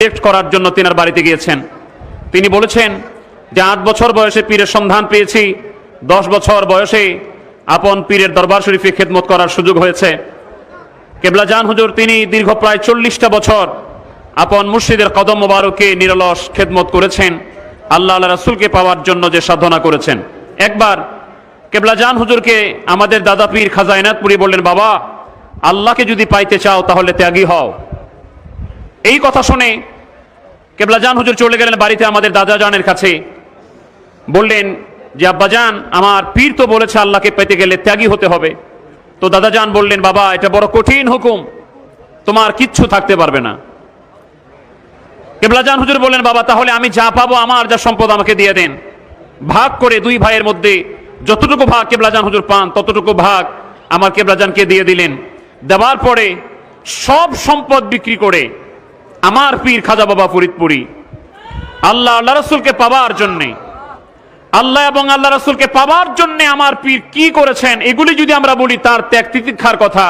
Select করার জন্য তিনার বাড়িতে গিয়েছেন। তিনি বলেছেন যে 8 বছর বয়সে পীরের সন্ধান পেয়েছি, 10 বছর বয়সে আপন পীরের দরবার শরীফে খেদমত করার সুযোগ হয়েছে। কেবলাজান হুজুর তিনি দীর্ঘ প্রায় 40টা বছর আপন মুর্শিদের কদম মোবারকে নিরলস খেদমত করেছেন, আল্লাহ রাসূলকে পাওয়ার জন্য যে সাধনা করেছেন। একবার কেবলাজান হুজুরকে আমাদের দাদা পীর খাজা এনায়েতপুরী বললেন, বাবা আল্লাহকে যদি পাইতে চাও তাহলে ত্যাগী হও। এই কথা শুনে কেবলাজান হুজুর চলে গেলেন বাড়িতে আমাদের দাদা জানের কাছে, বললেন যে আব্বাজান আমার পীর তো বলেছে আল্লাহকে পেতে গেলে ত্যাগী হতে হবে। তো দাদাজান বললেন, বাবা এটা বড় কঠিন হুকুম, তোমার কিচ্ছু থাকতে পারবে না। কেবলাজান হুজুর বললেন, বাবা তাহলে আমি যা পাবো আমার যা সম্পদ আমাকে দিয়ে দেন। ভাগ করে 2 ভাইয়ের মধ্যে যতটুকু ভাগ কেবলাজান হুজুর পান ততটুকু ভাগ আমার কেবলাজানকে দিয়ে দিলেন। দেওয়ার পরে সব সম্পদ বিক্রি করে আমার পীর খাজা বাবা ফরিদপুরি আল্লাহ রাসূলকে পাওয়ার জন্যে, আল্লাহ এবং আল্লাহ রাসূলকে পাওয়ার জন্য আমার পীর কি করেছেন এগুলি যদি আমরা বলি তার ত্যাগ তিতিক্ষার কথা,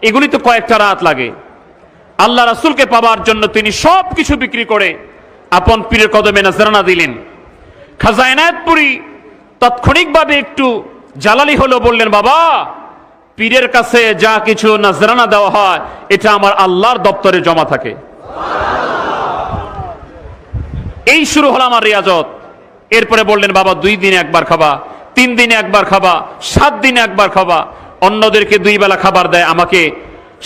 এগুলি তো কয়েকটা রাত লাগে। আল্লাহ রাসূলকে পাওয়ার জন্য তিনি সব কিছু বিক্রি করে আপন পীরের কদমে নজরানা দিলেন। খাজা এনায়েতপুরী তাৎক্ষণিকভাবে একটু জালালি হলো, বললেন, বাবা পীরের কাছে যা কিছু নজরানা দেওয়া হয় এটা আমার আল্লাহর দপ্তরে জমা থাকে। এই শুরু হলো আমার রিয়াজত। এরপরে বললেন, বাবা 2 দিনে একবার খাবা, 3 দিনে একবার খাবা, 7 দিনে একবার খাবা। অন্যদেরকে 2 বেলা খাবার দেয়, আমাকে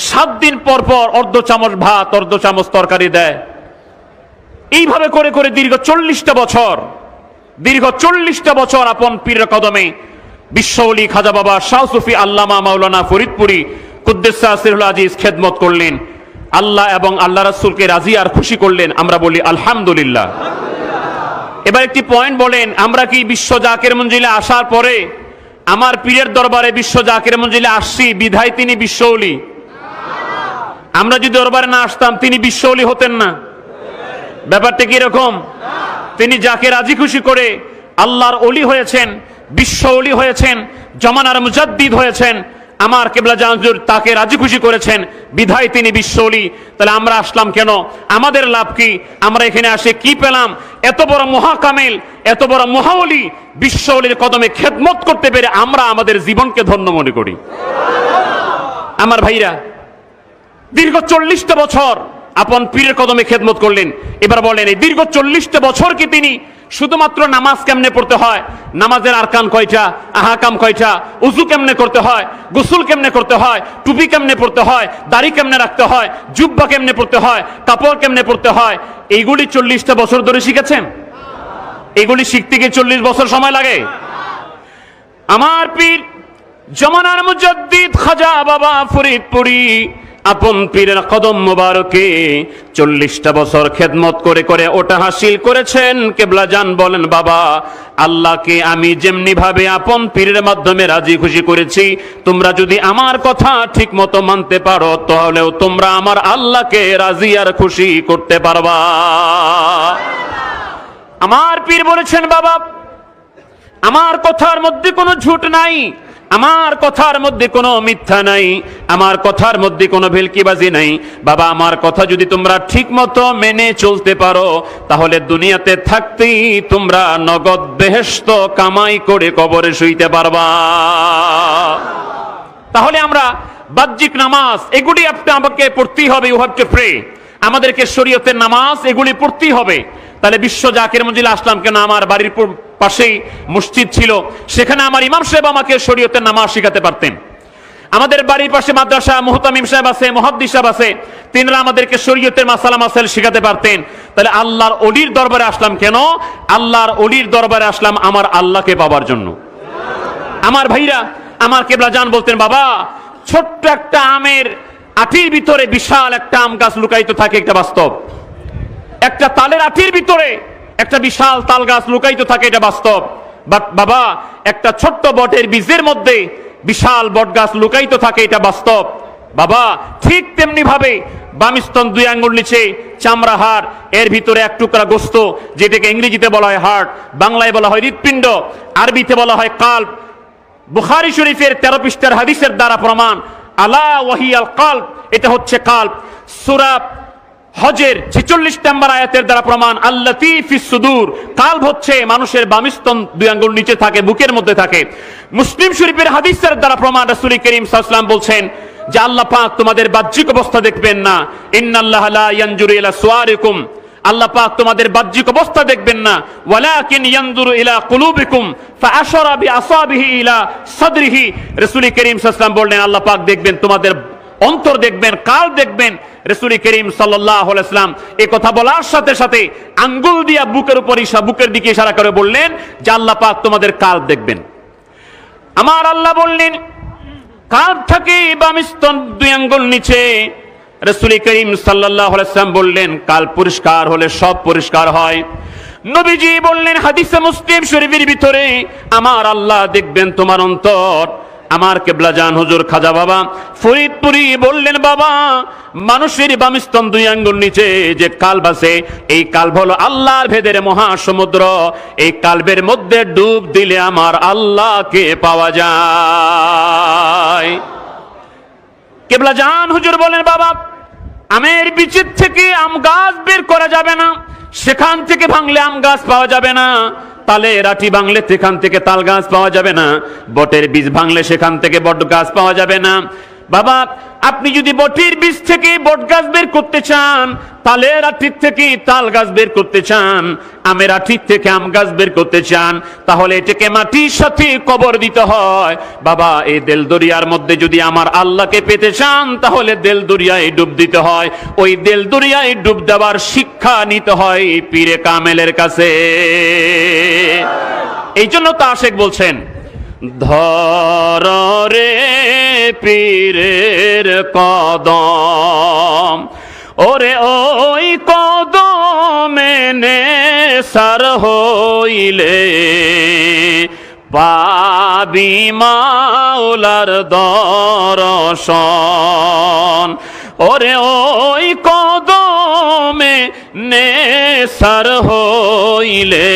7 দিন পর পর অর্ধ চামচ ভাত অর্ধ চামচ তরকারি দেয়। এইভাবে করে করে দীর্ঘ 40টা বছর আপন পীরের কদমে বিশ্বওলি খাজা বাবা শাহ সুফি আল্লামা মাওলানা ফরিদপুরি কুদ্দুস সিরহুল আজিজ খেদমত করলেন, আল্লাহ এবং আল্লাহ রাসূলকে রাজি আর খুশি করলেন। আমরা বলি আলহামদুলিল্লাহ। এবার একটি পয়েন্ট বলেন, আমরা কি বিশ্ব জাকের মঞ্জিলে আসার পরে আমার পীরের দরবারে বিশ্ব জাকের মঞ্জিলে আসছি বিধায় তিনি বিশ্বওলি? আমরা যদি দরবারে না আসতাম তিনি বিশ্বওলি হতেন না? ব্যাপারটা কি এরকম? তিনি যাকে রাজি খুশি করে আল্লাহর ওলি হয়েছেন, বিশ্ব ওলি হয়েছেন, জমানার মুজাদ্দিদ হয়েছেন। আমার কেবলাজান হুজুর তাকে রাজি খুশি করেছেন বিধায় তিনি বিশ্ব ওলি। তাহলে আমরা আসলাম কেন? আমাদের লাভ কি? আমরা এখানে আসে কি পেলাম? এত বড় মহাকামেল, এত বড় মহাওলি বিশ্ব ওলির কদমে খেদমত করতে পেরে আমরা আমাদের জীবনকে ধন্য মনে করি। আমার ভাইরা দীর্ঘ 40টা বছর আপন পীরের কদমে খেদমত করলেন। এবার বলেন, এই দীর্ঘ 40টা বছর কি তিনি শুধুমাত্র নামাজ কেমনে পড়তে হয়, নামাজের আরকান কয়টা, আহকাম কয়টা, উযু কেমনে করতে হয়, গোসল কেমনে করতে হয়, টুপি কেমনে পড়তে হয়, দাড়ি কেমনে রাখতে হয়, জুব্বা কেমনে পড়তে হয়, কাপড় কেমনে পড়তে হয়, এইগুলি 40টা বছর ধরে শিখেছেন? এগুলি শিখতে গিয়ে 40 বছর সময় লাগে? আমার পীর জমানার মুজাদ্দিদ খাজা বাবা ফরিদপুরি আপন পীরের কদম মোবারকে 40টা বছর খেদমত করে করে ওটা হাসিল করেছেন। কেবলাজান বলেন, বাবা আল্লাহকে আমি যেমনি ভাবে আপন পীরের মাধ্যমে রাজি খুশি করেছি, তোমরা যদি আমার কথা ঠিক মতো মানতে পারো তাহলেও তোমরা আমার আল্লাহকে রাজি আর খুশি করতে পারবা। আমার পীর বলেছেন, বাবা আমার কথার মধ্যে কোনো ঝুট নাই, আমার কথার মধ্যে কোনো মিথ্যা নাই, আমার কথার মধ্যে কোনো ভেলকিবাজি নাই। বাবা আমার কথা যদি তোমরা ঠিক মতো মেনে চলতে পারো তাহলে দুনিয়াতে থাকতেই তোমরা নগদ বেহেশত কামাই করে কবরে শুইতে পারবা। তাহলে আমরা বাহ্যিক নামাজ এগুলি আমাকে পড়তেই হবে, ইউ হ্যাভ টু প্রে। আমাদেরকে শরীয়তের নামাজ এগুলি পড়তেই হবে। তাহলে বিশ্ব জাকের মঞ্জিলে আসলাম কেন? আমার বাড়ির পাশেই মসজিদ ছিল, সেখানে আমার ইমাম সাহেব আমাকে শরীয়তের নামাজ শিখাতে পারতেন। আমাদের বাড়ির পাশে মাদ্রাসা, মুহতামিম সাহেব আছে, মুহাদ্দিস সাহেব আছে, তিনরা আমাদেরকে শরীয়তের মাসালা মাসাইল শিখাতে পারতেন। তাহলে আল্লাহর ওলির দরবারে আসলাম কেন? আল্লাহর ওলির দরবারে আসলাম আমার আল্লাহকে পাওয়ার জন্য। আমার ভাইরা, আমার কেবলাজান বলতেন, বাবা ছোট্ট একটা আমের আটির ভিতরে বিশাল একটা আম গাছ লুকায়িত থাকে, একটা বাস্তব। একটা তালের আটির ভিতরে একটা বিশাল তাল গাছ লুকায়িত থাকে, এটা বাস্তব। বাট বাবা একটা ছোট্ট বটের বীজের মধ্যে বিশাল বট গাছ লুকায়িত থাকে, এটা বাস্তব। বাবা ঠিক তেমনি ভাবে বাম স্তন 2 আঙ্গুল নিচে চামড়া হাড়, এর ভিতরে এক টুকরা গোস্ত, যেটাকে ইংরেজিতে বলা হয় হার্ট, বাংলায় বলা হয় হৃৎপিণ্ড, আরবিতে বলা হয় কাল্ব। বুখারী শরীফের 13 পৃষ্ঠার হাদিসের দ্বারা প্রমাণ, আলা ওয়াহিয়াল কাল্ব, এটা হচ্ছে কাল্ব। সূরা হজের 46 নম্বর আয়াতের দ্বারা প্রমাণ। আল্লাতী ফিস সুদূর, কালব হচ্ছে মানুষের বামিস্তন দুই আঙ্গুল নিচে থাকে, বুকের মধ্যে থাকে। মুসলিম শরীফের হাদিসের দ্বারা প্রমাণ, রাসূল করিম সাল্লাল্লাহু আলাইহি ওয়াসাল্লাম বলছেন যে আল্লাহ পাক তোমাদের বাহ্যিক অবস্থা দেখবেন না। ইন্নাল্লাহা লা ইয়ানজুরু ইলা সুওয়ারিকুম, আল্লাহ পাক তোমাদের বাহ্যিক অবস্থা দেখবেন না। ওয়ালাকিন ইয়ানজুরু ইলা কুলুবিকুম ফাআশারা বিআসাবিহি ইলা সাদরিহি। রাসূল করিম সাল্লাল্লাহু আলাইহি ওয়াসাল্লাম বললেন আল্লাহ পাক দেখবেন তোমাদের অন্তর দেখবেন, কাল দেখবেন। রাসূল করিম সাল্লাল্লাহু আলাইহি ওয়াসাল্লাম এই কথা বলার সাথে সাথে আঙ্গুল দিয়া বুকের দিকে ইশারা করে বললেন যে আল্লাহ পাক তোমাদের কাল দেখবেন। আমার আল্লাহ বললেন কাল থেকে বামিস্তন দুই আঙ্গুল নিচে। রাসূল করিম সাল্লাল্লাহু আলাইহি ওয়াসাল্লাম বললেন কাল পরিষ্কার হলে সব পরিষ্কার হয়। নবীজি বললেন হাদিসে মুসলিম শরীফের ভিতরে আমার আল্লাহ দেখবেন তোমার অন্তর। আমার কেবলা জান হুজুর খাজা বাবা ফরিদপুরি বললেন বাবা মানুষের বামস্তন দুই আঙ্গুল নিচে যে কালব আছে, এই কালব হলো আল্লাহর ভেদের মহাসমুদ্র। এই কালবের মধ্যে ডুব দিলে আমার আল্লাহকে পাওয়া যায়। কেবলা জান হুজুর বলেন বাবা আমের বীজের থেকে আম গাছ বের করা যাবে না, সেখান থেকে ভাঙলে আম গাছ পাওয়া যাবে না। তালে রাঠি ভাঙলে সেখান থেকে তাল গাছ পাওয়া যাবে না। বটের বীজ ভাঙলে সেখান থেকে বট গাছ পাওয়া যাবে না। বাবা আপনি যদি বটের বীজ থেকে বট গাছ বের করতে চান, তালের আঠির থেকে তাল গাছ বের করতে চান, আমের আঠির থেকে আম গাছ বের করতে চান, তাহলে এটাকে মাটির সাথে কবর দিতে হয়। বাবা এই দেল দরিয়ার মধ্যে যদি আমার আল্লাহকে পেতে চান তাহলে দেল দরিয়ায় ডুব দিতে হয়। ওই দেল দরিয়ায় ডুব দেওয়ার শিক্ষা নিতে হয় পীরে কামেলের কাছে। এই জন্য তো আশেক বলছেন ধর রে পীরের কদম, ওরে ওই কদমে নেসার হইলে পাবি মাওলার দর্শন। ওরে ওই কদমে নেসার হইলে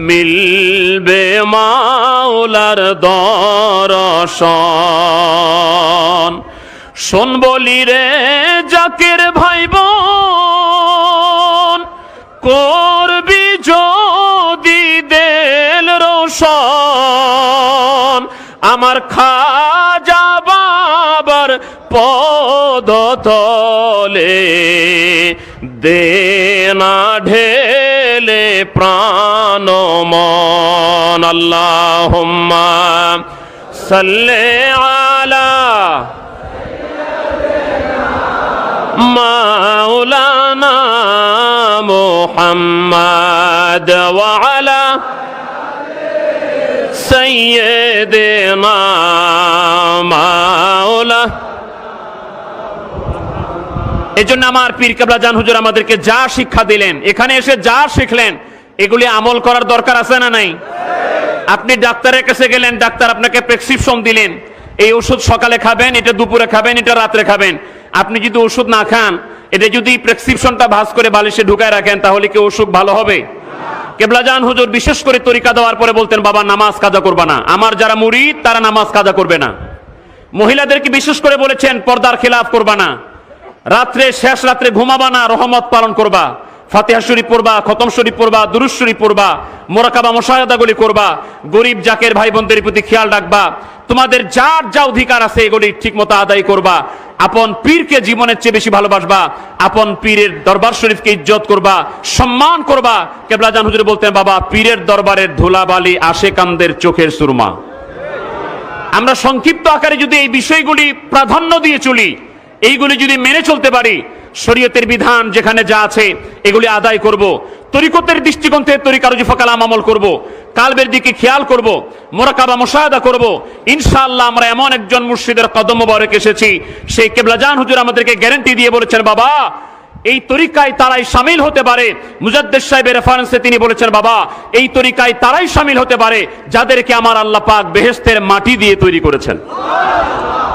মিলবে মাওলার দর্শন। শোন বলি রে জাকের ভাই বোন, করবি যদি দেল রোশন, আমার খাজা বাবার পদতলে দে না ঢেলে প্রাণ মন। আল্লাহুম্মা সাল্লি আলা মাওলানা মুহাম্মাদ ওয়া আলা সাইয়্যিদিনা মাওলা। এজন্য আমার পীর কেবলা জান হুজুর আমাদেরকে যা শিক্ষা দিলেন, এখানে এসে যা শিখলেন, এগুলি আমল করার দরকার আছে না নাই? আপনি ডাক্তারের কাছে গেলেন, ডাক্তার আপনাকে প্রেসক্রিপশন দিলেন, এই ওষুধ সকালে খাবেন, এটা দুপুরে খাবেন, এটা রাত্রে খাবেন। আপনি যদি ওষুধ না খান, এটা যদি প্রেসক্রিপশনটা ভাঁজ করে বালিশে ঢুকায় রাখেন, তাহলে কি অসুখ ভালো হবে? কেবলা জান হুজুর বিশেষ করে তরিকা দেওয়ার পরে বলতেন বাবা নামাজ কাজা করবা না, আমার যারা মুরিদ তারা নামাজ কাজা করবে না। মহিলাদেরকে বিশেষ করে বলেছেন পর্দার খেলাফ করবা না, রাত্রে শেষ রাত্রে ঘুমাবা না, রহমত পালন করবা, ফাতিহা শরীফ পড়বা, খতম শরীফ পড়বা, দুরূদ শরীফ পড়বা, মোরাকাবা মুশাহাদাগুলি করবা, গরিব জাকের ভাই বোনদের প্রতি খেয়াল রাখবা, তোমাদের যার যা অধিকার আছে এগুলি ঠিকমতো আদায় করবা, আপন পীরকে জীবনের চেয়ে বেশি ভালোবাসবা, আপন পীরের দরবার শরীফকে ইজ্জত করবা, সম্মান করবা। কেবলা জান হুজুর বলতেন বাবা পীরের দরবারের ধুলাবালি আশেকানদের চোখের সুরমা। আমরা সংক্ষিপ্ত আকারে যদি এই বিষয়গুলি প্রাধান্য দিয়ে চলি, এইগুলি যদি মেনে চলতে পারি, শরীয়তের বিধান যেখানে যা আছে এগুলি আদায় করব, তরিকতের দৃষ্টিকোণ থেকে তরিকার ওজিফা কালাম আমল করব, কালবের দিকে খেয়াল করব, মুরাকাবা মুশাহাদা করব, ইনশাআল্লাহ আমরা এমন একজন মুর্শিদের কদম মোবারক এসেছি, সেই কেবলা জান হুজুর আমাদেরকে গ্যারান্টি দিয়ে বলেছেন বাবা এই তরিকায় তারাই শামিল হতে পারে। মুজাদ্দিদ সাহেবের রেফারেন্সে তিনি বলেছেন বাবা এই তরিকায় তারাই শামিল হতে পারে যাদেরকে আমার আল্লাহ পাক বেহেশতের মাটি দিয়ে তৈরি করেছেন।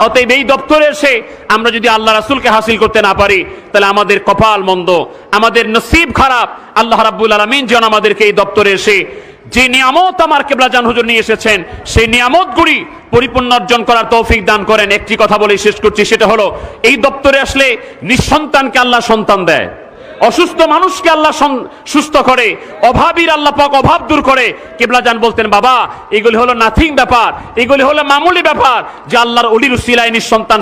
অতএব এই দপ্তরে এসে আমরা যদি আল্লাহ রাসূলকে হাসিল করতে না পারি তাহলে আমাদের কপাল মন্দ, আমাদের নসিব খারাপ। আল্লাহ রাব্বুল আলামিন যেন আমাদেরকে এই দপ্তরে এসে যে নিয়ামত আমার কেবলাজান হুজুর নিয়ে এসেছেন, সেই নিয়ামতগুলি পরিপূর্ণ অর্জন করার তৌফিক দান করেন। একটি কথা বলে শেষ করছি, সেটা হলো এই দপ্তরে আসলে নিঃসন্তানকে আল্লাহ সন্তান দেয়, অসুস্থ মানুষকে আল্লাহ সুস্থ করে, অভাবীর আল্লাহ পাক অভাব দূর করে। কেবলাজান বলতেন, বাবা এগুলি হলো নাথিং ব্যাপার, এগুলি হলো মামুলি ব্যাপার, যে আল্লাহর ওলির উসিলায় নিঃসন্তান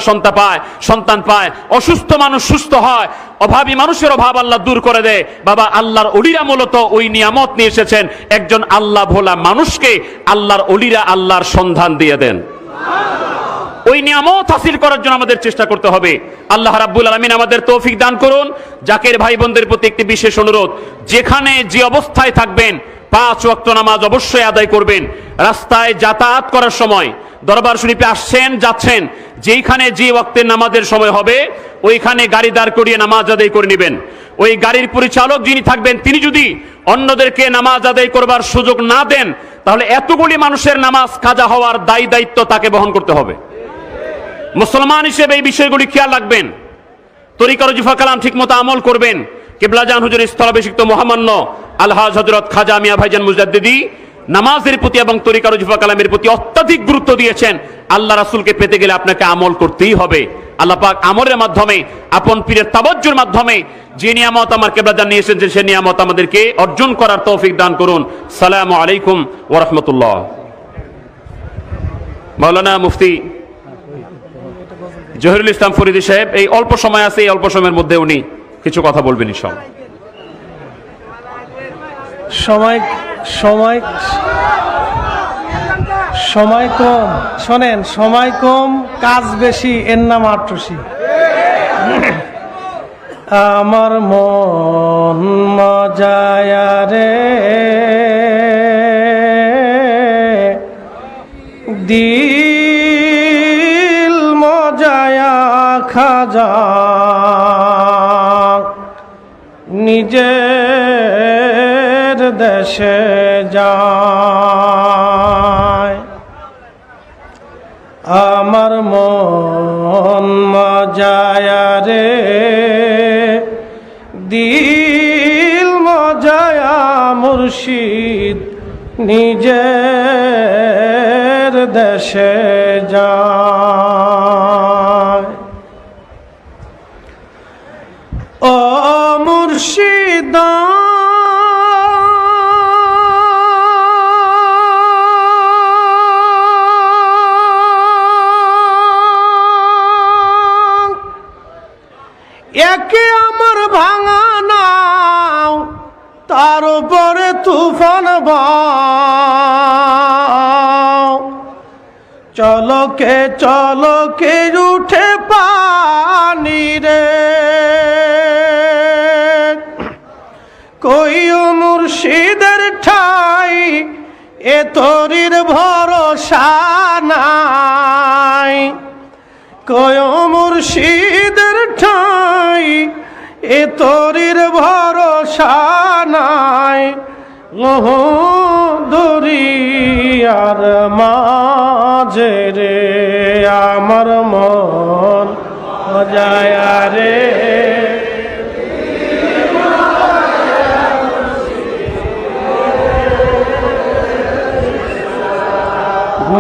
সন্তান পায়, অসুস্থ মানুষ সুস্থ হয়, অভাবী মানুষের অভাব আল্লাহ দূর করে দেয়। বাবা আল্লাহর ওলিরা মূলত ওই নিয়ামত নিয়ে এসেছেন, একজন আল্লাহ ভোলা মানুষকে আল্লাহর ওলিরা আল্লাহর সন্ধান দিয়ে দেন। ওই নিয়ামত হাসিল করার জন্য আমাদের চেষ্টা করতে হবে। আল্লাহ রাব্বুল আলামিন আমাদের তৌফিক দান করুন। জাকের ভাই বোনদের প্রতি একটি বিশেষ অনুরোধ, যেখানে যে অবস্থায় থাকবেন 5 ওয়াক্ত নামাজ অবশ্যই আদায় করবেন। রাস্তায় যাতায়াত করার সময়, দরবার শরীফে আসছেন যাচ্ছেন, যেইখানে যে ওয়াক্তের নামাজের সময় হবে ওইখানে গাড়ি দাঁড় করিয়ে নামাজ আদায় করে নেবেন। ওই গাড়ির পরিচালক যিনি থাকবেন তিনি যদি অন্যদেরকে নামাজ আদায় করবার সুযোগ না দেন, তাহলে এতগুলি মানুষের নামাজ কাজা হওয়ার দায়িত্ব তাকে বহন করতে হবে। মুসলমান হিসেবে এই বিষয়গুলি খেয়াল রাখবেন। তরিকার ওজিফা কালাম ঠিকমতো আমল করবেন। কেবলাজান হুজুর স্থলাভিষিক্ত মহামান্য আলহাজ হযরত খাজা মিয়া ভাইজান মুজাদ্দিদি নামাজের প্রতি এবং তরিকার ওজিফা কালামের প্রতি অত্যাধিক গুরুত্ব দিয়েছেন। আল্লাহ রাসূলকে পেতে গেলে আপনাকে আমল করতেই হবে। আল্লাহ পাক আমলের মাধ্যমে, আপন পীরের তাওয়াজ্জুর মাধ্যমে যে নিয়ামত আমার কেবলাজান নিয়ে এসেছেন সেই নিয়ামত আমাদেরকে অর্জন করার তৌফিক দান করুন। আসসালামু আলাইকুম ওয়া রাহমাতুল্লাহ। মাওলানা মুফতি জহিরুল ইসলাম ফরিদী সাহেব এই অল্প সময় আছে, এই অল্প সময়ের মধ্যে উনি কিছু কথা বলবেন। সময় কম, শোনেন, সময় কম, কাজ বেশি, এর নাম আট্রসি। আমার মন মজায়া রে দিল মজায়া খাজা নিজের দেশে যায়। আমার মন মজায়া রে দিল মজায়া মুর্শিদ নিজের দেশে যায়। ও মুর্শিদ একে আমার ভাঙা নাও, তার উপরে তুফান বাও, চলকে উঠে পানি রে। কই মুর্শিদের ঠাই এ তরির ভরসা নাই, কই মুর্শিদের ঠাই এ তরির ভরসা নাই। দরিয়ার মাঝে রে আমার মন মজায়া রে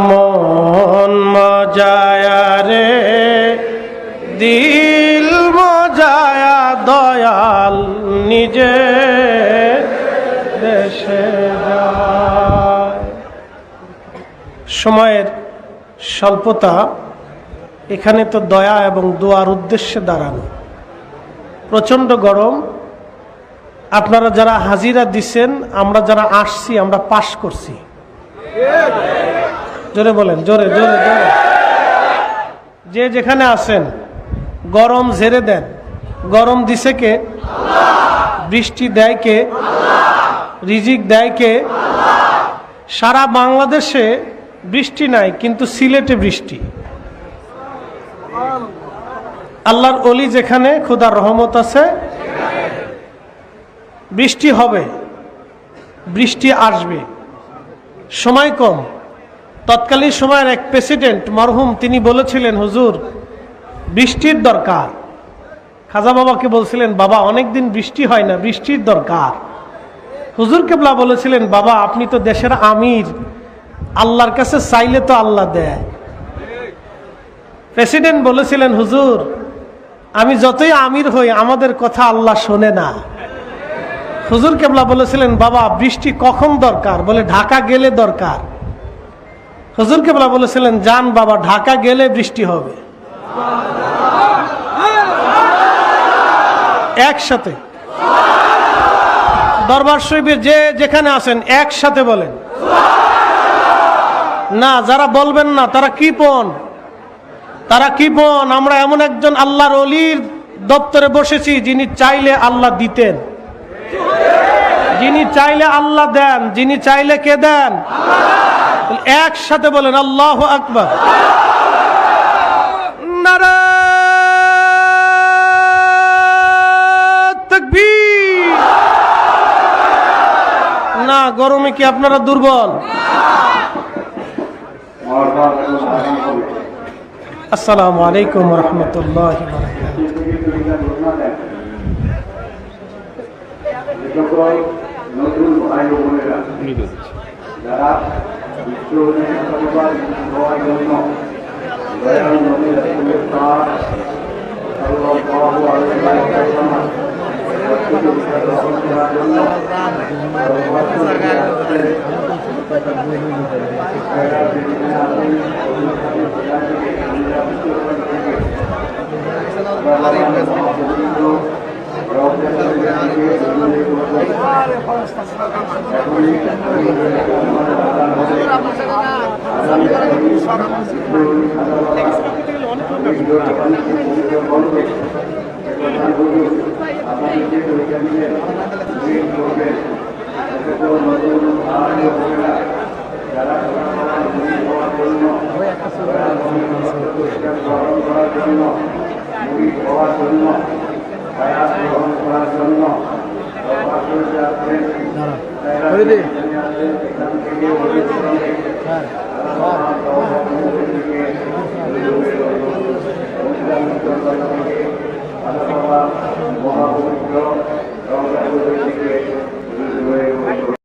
মন মজায়া রে দিল মজায়া দয়াল নিজে দেশে যায়। সময়ের স্বল্পতা, এখানে তো দয়া এবং দোয়ার উদ্দেশ্যে দাঁড়ানো। প্রচণ্ড গরম, আপনারা যারা হাজিরা দিচ্ছেন, আমরা যারা আসছি আমরা পাশ করছি। জোরে বলেন, জোরে জোরে জোরে। যে যেখানে আছেন গরম ঝেড়ে দেন। গরম দিছে কে? বৃষ্টি দেয় কে? রিজিক দেয় কে? সারা বাংলাদেশে বৃষ্টি নাই, কিন্তু সিলেটে বৃষ্টি। আল্লাহর ওলি যেখানে খোদার রহমত আছে বৃষ্টি হবে, বৃষ্টি আসবে। সময় কম। তৎকালীন সময়ের এক প্রেসিডেন্ট মরহুম তিনি বলেছিলেন, হুজুর বৃষ্টির দরকার। খাজা বাবাকে বলছিলেন, বাবা অনেকদিন বৃষ্টি হয় না, বৃষ্টির দরকার। হুজুর কেবলা বলেছিলেন, বাবা আপনি তো দেশের আমির, আল্লাহর কাছে চাইলে তো আল্লাহ দেয়। প্রেসিডেন্ট বলেছিলেন, হুজুর আমি যতই আমির হই আমাদের কথা আল্লাহ শোনে না। হুজুর কেবলা বলেছিলেন, বাবা বৃষ্টি কখন দরকার? বলে ঢাকা গেলে দরকার। হুজুর কেবলা বলেছিলেন, যান বাবা, ঢাকা গেলে বৃষ্টি হবে। একসাথে দরবার শরীফে যে যেখানে আছেন একসাথে বলেন না। যারা বলবেন না তারা কৃপণ, তারা কৃপণ। আমরা এমন একজন আল্লাহর ওলির দপ্তরে বসেছি যিনি চাইলে আল্লাহ দিতেন, যিনি চাইলে আল্লাহ দেন, যিনি চাইলে কে দেন? একসাথে বলেন আল্লাহু আকবার। নারায়ে তাকবীর। না, গরমে কি আপনারা দুর্বল? আসসালামু আলাইকুম ওয়া রাহমাতুল্লাহি ওয়া বারাকাতুহু। নতুন ভাই বোনেরা যারা বিশ্ব হওয়ার জন্য দয়াল নবী রাসূলের পাক সাল্লাল্লাহু আলাইহি ওয়াসাল্লাম